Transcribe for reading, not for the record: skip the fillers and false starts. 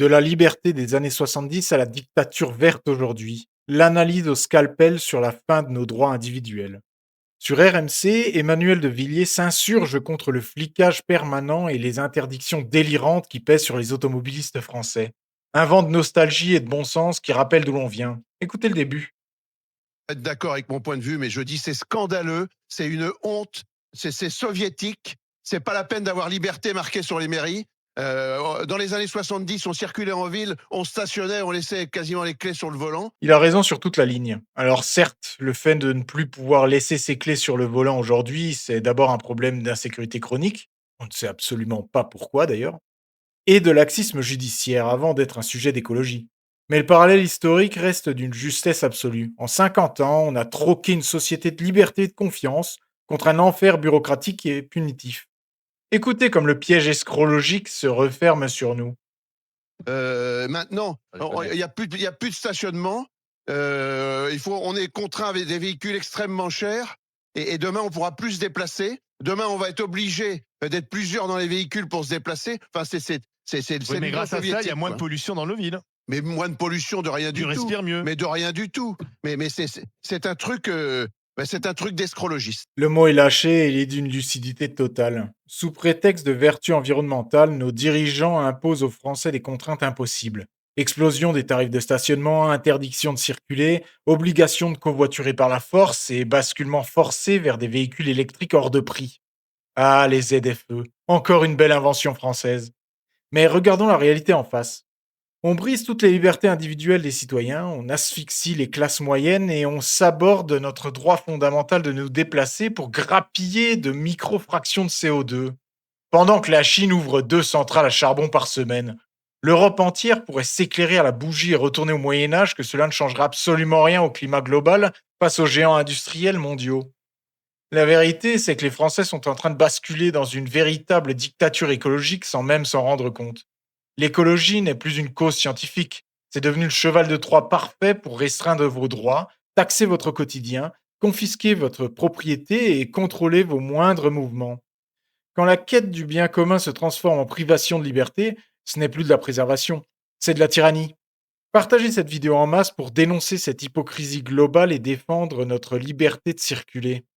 De la liberté des années 70 à la dictature verte aujourd'hui. L'analyse au scalpel sur la fin de nos droits individuels. Sur RMC, Emmanuel de Villiers s'insurge contre le flicage permanent et les interdictions délirantes qui pèsent sur les automobilistes français. Un vent de nostalgie et de bon sens qui rappelle d'où l'on vient. Écoutez le début. Être d'accord avec mon point de vue, mais je dis c'est scandaleux, c'est une honte, c'est soviétique, c'est pas la peine d'avoir liberté marquée sur les mairies. Dans les années 70, on circulait en ville, on stationnait, on laissait quasiment les clés sur le volant. Il a raison sur toute la ligne. Alors certes, le fait de ne plus pouvoir laisser ses clés sur le volant aujourd'hui, c'est d'abord un problème d'insécurité chronique. On ne sait absolument pas pourquoi d'ailleurs. Et de laxisme judiciaire avant d'être un sujet d'écologie. Mais le parallèle historique reste d'une justesse absolue. En 50 ans, on a troqué une société de liberté et de confiance contre un enfer bureaucratique et punitif. Écoutez comme le piège escrologique se referme sur nous. Maintenant, il n'y a, y a plus de stationnement. On est contraint avec des véhicules extrêmement chers. Et demain, on pourra plus se déplacer. Demain, on va être obligé d'être plusieurs dans les véhicules pour se déplacer. Enfin, Oui, mais le grâce à ça, il y a moins de quoi. pollution dans nos villes. Mais moins de pollution, de rien Tu du tout. respires mieux. Mais de rien du tout. Mais c'est un truc, c'est un truc d'escrologiste. Le mot est lâché et il est d'une lucidité totale. Sous prétexte de vertu environnementale, nos dirigeants imposent aux Français des contraintes impossibles. Explosion des tarifs de stationnement, interdiction de circuler, obligation de covoiturer par la force et basculement forcé vers des véhicules électriques hors de prix. Ah, les ZFE, encore une belle invention française. Mais regardons la réalité en face. On brise toutes les libertés individuelles des citoyens, on asphyxie les classes moyennes et on s'aborde notre droit fondamental de nous déplacer pour grappiller de micro-fractions de CO2. Pendant que la Chine ouvre 2 centrales à charbon par semaine, l'Europe entière pourrait s'éclairer à la bougie et retourner au Moyen Âge que cela ne changera absolument rien au climat global face aux géants industriels mondiaux. La vérité, c'est que les Français sont en train de basculer dans une véritable dictature écologique sans même s'en rendre compte. L'écologie n'est plus une cause scientifique. C'est devenu le cheval de Troie parfait pour restreindre vos droits, taxer votre quotidien, confisquer votre propriété et contrôler vos moindres mouvements. Quand la quête du bien commun se transforme en privation de liberté, ce n'est plus de la préservation, c'est de la tyrannie. Partagez cette vidéo en masse pour dénoncer cette hypocrisie globale et défendre notre liberté de circuler.